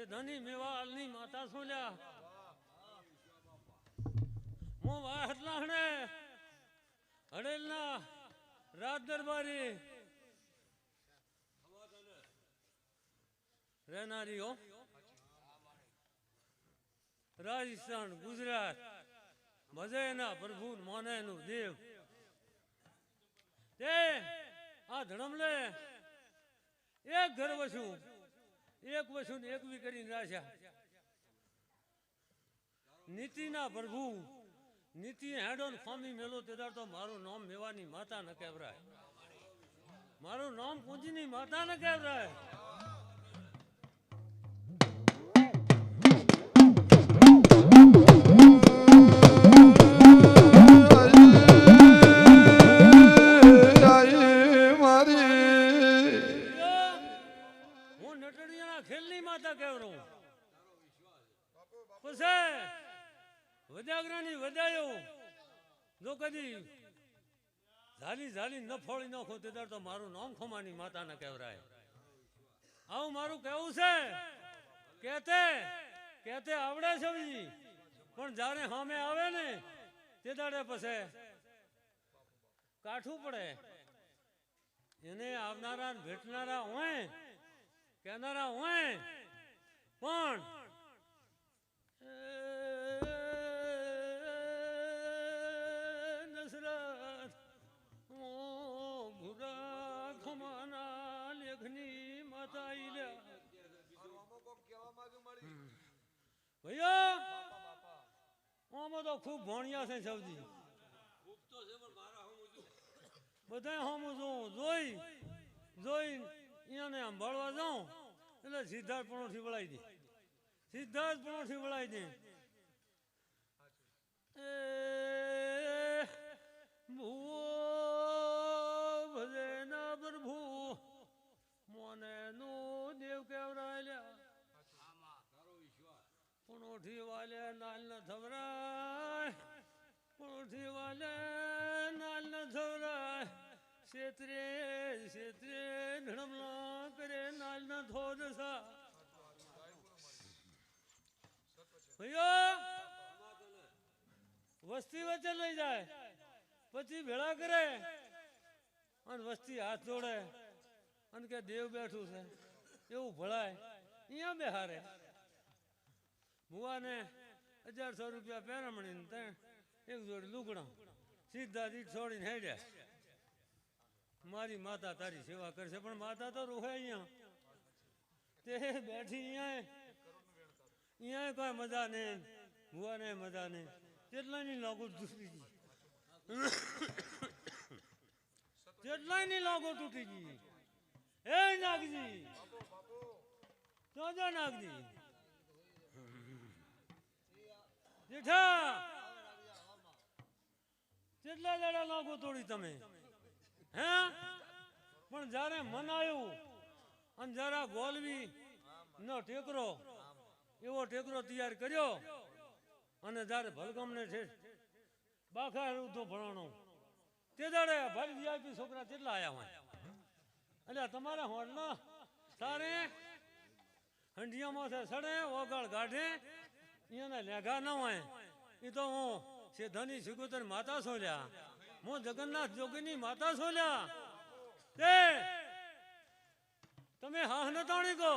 ધની મેવાલની માતા સોલ્યા મો વાહટલા હણે હડેલના રાજ દરબારી રહેનારી હો રાજસ્થાન ગુજરાત મજેના પ્રભુ મોનેનું દેવ તે આ ધડમલે એક ઘર વસું એક વસું એક બી કરીને રાખ્યા નીતિના પ્રભુ નીતિ હેડોન ફામી મેલો તેદાર તો મારું નામ મેવાની માતા ન કહેવરાય મારું નામ પૂંજીની માતા ન કહેવરાય હું નટડિયાના ખેલની માતા કહેવરું પછી વજાગરાની વધાયો જો કદી ઝાલી ન ફોડી નાખો તે તો મારું નામ ખમાની માતા ને કહેવરાય આવું મારું કહેવું છે કેતે આવડે છે પણ જ્યારે સામે આવે ને તે દાડે પછી કાઠું પડે એને આવનારા ભેટનારા હોય કહેનારા હોય પણ ભૈયા આમાં તો ખૂબ ભણ્યા છે સૌજી બધા હમ જોઈ અહીંયાને સંભાળવા જાઉં એટલે સિદ્ધાર્થ પણોથી વળાવી દે ભૂવો ભજેના પ્રભુ મોને નું દેવ કેવરાયલ્યા પણોઠી વાલે નાલ ન થવરાય પણોઠી વાલે નાલ ન થવરાય ક્ષેત્રે ધડમલા કરે નાલ ન થોડસા ભૈયા વસ્તી વચ્ચે લઈ જાય પછી ભેળા કરે અને વસ્તી હાથ જોડે અને કે દેવ બેઠું છે એવું ભળાય અહીંયા બેહારે ભુવાને 1100 રૂપિયા પેરામણી એક જોડી લુગડા સીધા દીઠ છોડીને હેડ્યા મારી માતા તારી સેવા કરશે પણ માતા તો રોહે અહીંયા તે બેઠી અહીંયા કોઈ મજા નહીં ભુવાને મજા નહીં કેટલાયની લાગુ તૂટી ગઈ કેટલાયની લાગુ તૂટી ગઈ હે નાગજી ચોજા નાગજી જેઠા કેટલા દાડા લાગુ તોડી તમે હે પણ જયારે મન આવ્યું અને જરા ગોલવી નો ટેકરો એવો ટેકરો તૈયાર કર્યો અને જયારે ભલગમને છે બાખા તો ભણાણો તે દાડે ભાઈ વીઆઈપી છોકરા કેટલા આવ્યા હોય એટલે તમારા હોડના સારે હંડિયામાં છે સડે ઓગળ ગાઢે એને લેઘા ન હોય એ તો હું ધની સિગોતર માતા સોલ્યા હું જગન્નાથ જોગીની માતા સોલ્યા તે તમે હા નતાણી કહો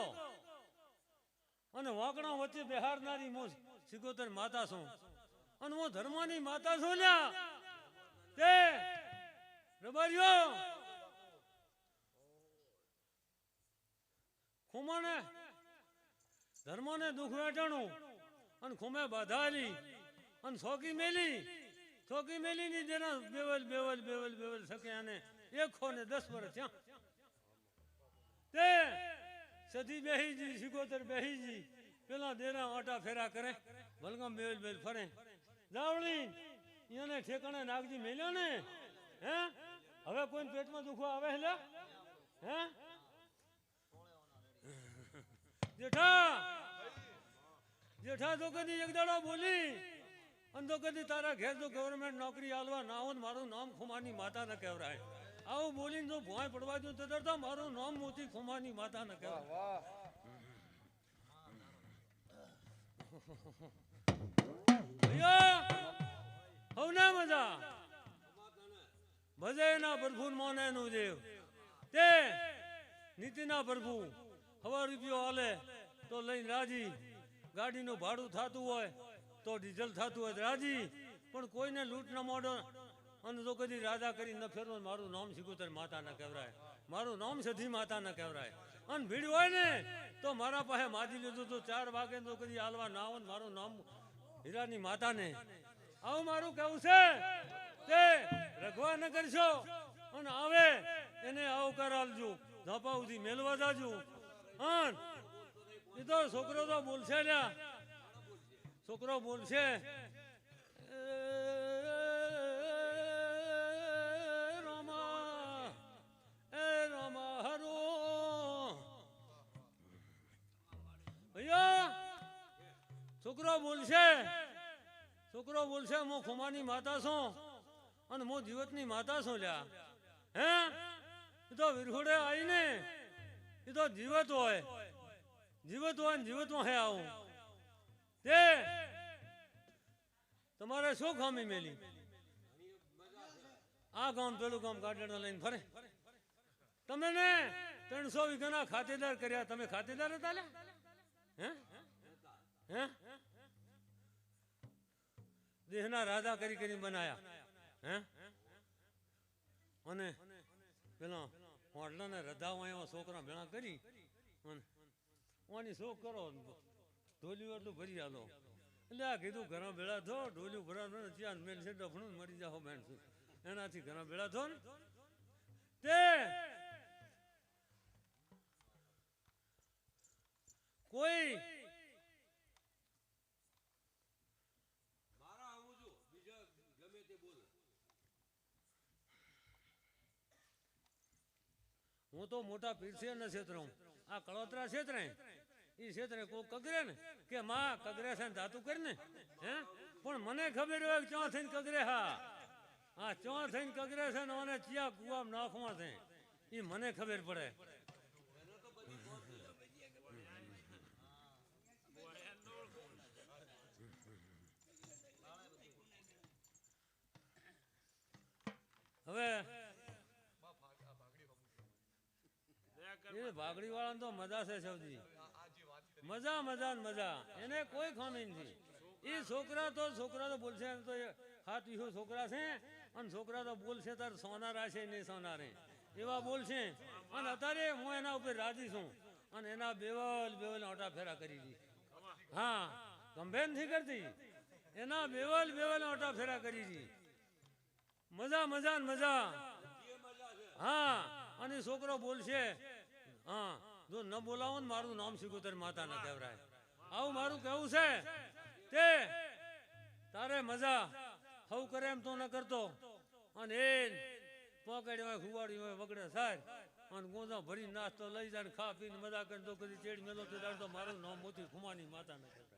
અને વાકડા વચ્ચે બેહારનારી હું સિગોતર માતા છું અને હું ધર્મની માતા સોલ્યા તે રબારીઓ ખુમાને ધર્મને દુઃખ વેઠાણું અને ખુમે બાધાલી અને છોકી મેલી ની જેના બેવલ શકે અને 110 વર્ષ થયા તે સધી બેહીજી સિગોતર બેહીજી પેલા દેરા આટા ફેરા કરે ભલગમ બેવલ ફરે જાવળી એને ઠેકાણે નાગજી મેલ્યો ને હે હવે કોઈ પેટમાં દુખો આવે હે હે જેઠા તો કદી એક દાડો બોલી અને તો કદી તારા ઘેર જો ગવર્મેન્ટ નોકરી આલવા ના હોય મારું નામ ખુમાની માતા ન કહેવરાય આવું બોલીને જો ભોંય પડવા જો તો મારું નામ મોતી ખુમાની માતા ન કહેવાય હવને મજા ભજેના પ્રભુ મોને નું દેવ તે નીતિના પ્રભુ હવા રૂપિયો હાલે તો લઈને રાજી, ગાડીનું ભાડું થતું હોય તો ડીઝલ થતું હોય રાજી, પણ કોઈને લૂંટ ન મોડો અને તો કદી રાજા કરી ન ફેરવો. મારું નામ સિકુતર માતા ન કહેવાય, મારું નામ સધી માતા ન કહેવાય. અને ભીડ હોય ને તો મારા પાસે માજી લીધું તો 4 વાગે તો કદી હાલવા ના હોય. મારું નામ હીરાની માતા ને આવું મારું કેવું છે તે રખવા ન કરશો અને આવે એને આવકાર આલજો, ધાપા સુધી મેલવા જાજો. અને એ તો છોકરો તો બોલશે લ્યા, છોકરો બોલશે રામા હરો ભૈયા, છોકરો બોલશે, છોકરો બોલશે હું ખુમાની માતા છું અને હું જીવતની માતા છું લ્યા. હે એ તો વિરખોડે આવીને એ તો જીવત હોય, જીવત હોય ને જીવતમાં હે આવું તે તમારે શું ખામી મેલી? આ ગામ પેલું ગામ ગાર્ડન લઈને ફરે. તમે ને 300 વીઘાના ખાતેદાર કર્યા, તમે ખાતેદાર હતા લે? હે હે દેહના રાજા કરી કરીને બનાયા. હે અને પેલા હોટલા ને રધાવા એવા છોકરા ભેળા કરી ઓની શોખ કરો, ઢોલિયું એટલું ભરી આલો. એટલે આ કીધું ઘણા ભેળા થો, ઢોલિયું ભરા ત્યાં મેન છે ડફણું મરી જાઓ બેન, એનાથી ઘણા ભેળા થો ને તે કોઈ હું તો મોટા પીર છે ને ક્ષેત્ર, આ કળોતરા ક્ષેત્રે એ ક્ષેત્રે કોઈ કગરે ને કે માં કગરે છે ને ધાતુ કરી ને હે, પણ મને ખબર હોય કે ચો થઈને કગરે. હા ચો થઈને કગરે છે ને મને ચિયા કુવા નાખવા છે એ મને ખબર પડે. હવે એ ભાગડી વાળા તો મજા છે સૌથી, મજા મજા મજા, એને કોઈ ખામી નથી. એ છોકરા તો બોલશે એમ તો 7 વીઘો છોકરા છે અને છોકરા તો બોલશે તાર સોનારા છે નહીં સોનારે એવા બોલશે. અને અત્યારે હું એના ઉપર રાજી છું અને એના બેવલ ઓટા ફેરા કરી દી. હા ગંભીર નથી કરતી, એના બેવલ ઓટા ફેરા કરી દી. મજા મજા ને મજા. હા અને છોકરો બોલશે. હા જો ન બોલાવો ને મારું નામ સિકુતર માતા ના કહેવાય. આવું મારું કેવું છે તે તારે મજા હવ કરે એમ તો ન કરતો અને એ પોકેટ હોય ખુવાડી હોય વગડે સાર અને ગોંધા ભરી નાસ્તો લઈ જાય ખા પીને મજા કરી તો કદી ચેડ મેલો તો મારું નામ મોતી ખુમાની માતા ના કહેવાય.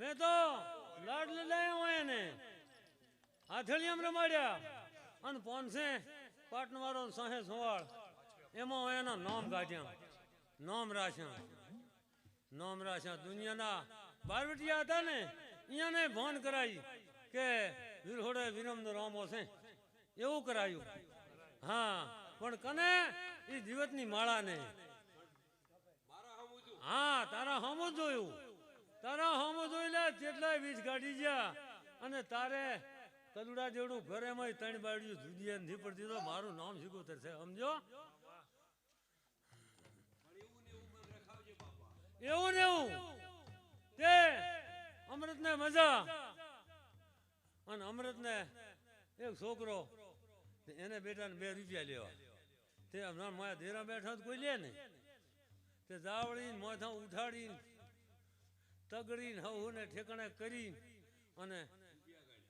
મેં તો લાડ લડાયા હોય ને હાથળિયામ રમાડ્યા અને પોનસે પાટણ વાળો સાહે સોવાળ એમાં હોય એના નામ કાઢ્યા, નામ રાખ્યા. દુનિયાના બારવટિયા હતા ને અહીંયાને ભાન કરાવી કે વીરહોડે વિરમનો રામો છે એવું કરાયું. હા પણ કને એ જીવતની માળા ને હા તારા હમું જોયું, તારા હમ જોઈ લે જેટલા વીજ કાઢી ગયા અને તારે કલુડા જેવડું ઘરે માં 3 બાળ્યું જુદીએ નથી પડતી તો મારું નામ સિકુતર છે સમજો. એવું ને એવું તે અમૃત ને મજા. અને અમૃત ને એક છોકરો એને બેટા ને 2 રૂપિયા લેવા તે મારા દેરા બેઠા કોઈ લે ને તે જાવડી માથા ઉઠાડી તગડીને હવું ને ઠેકાણે કરી અને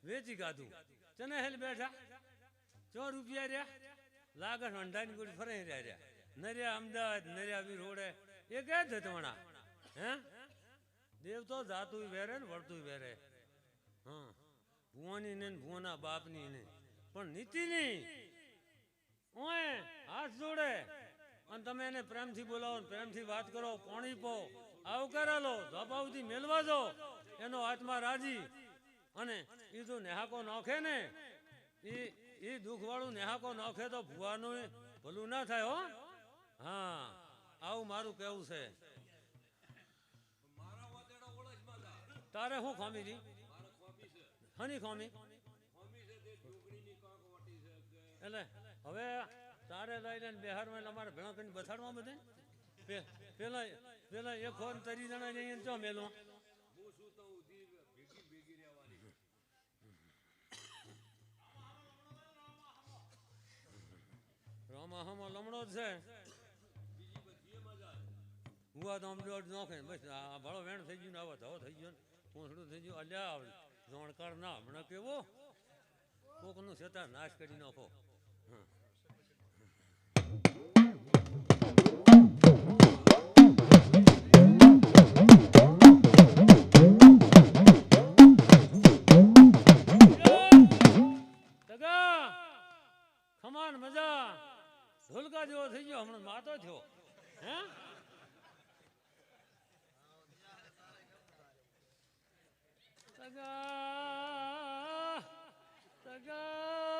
વેચી કાઢું. ચને હેલ બેઠા 4 રૂપિયા રહ્યા લાગત અંડાની ગોળી ફરે રહ્યા નર્યા અમદાવાદ નર્યા વીરહોડે એ ક્યાં ધતવાણા હે દેવ તો જાતું વેરે ને વળતું વેરે હા ભુવાની ને ભુવાના બાપની ને પણ નીતિની ઓય હાથ જોડે અને તમે એને પ્રેમથી બોલાવો પ્રેમથી વાત કરો પાણી પો આવકારા લો ધપાવથી મેલવા દો એનો આત્મા રાજી અને એ જો નેહાકો નોખે ને એ દુઃખવાળું નેહાકો નોખે તો ભુવાનું ભલું ના થાય હો હા આવું મારું કેવું છે તારે શું ખામી રી હની ખામી એટલે હવે તારે લઈને બિહારમાં અમારે ભેણા કરીને બથાડવા બધે પેલા એક ફોન તરી જણા જઈએ ચો મેલો રામા લમણો જ છે હુવા તો આમ દોડ નોખે બસ આ ભાડો વેણ થઈ ગયું ને આવા ધો થઈ ગયો ને પૂંછડું થઈ ગયું અલ્યા જોણકાર ના હમણાં કેવો કોકનું છતાં નાશ કરી નાખો ખમાન મજા ઢોલકા જેવો થઈ ગયો હમણાં માતો થયો હે તગા તગા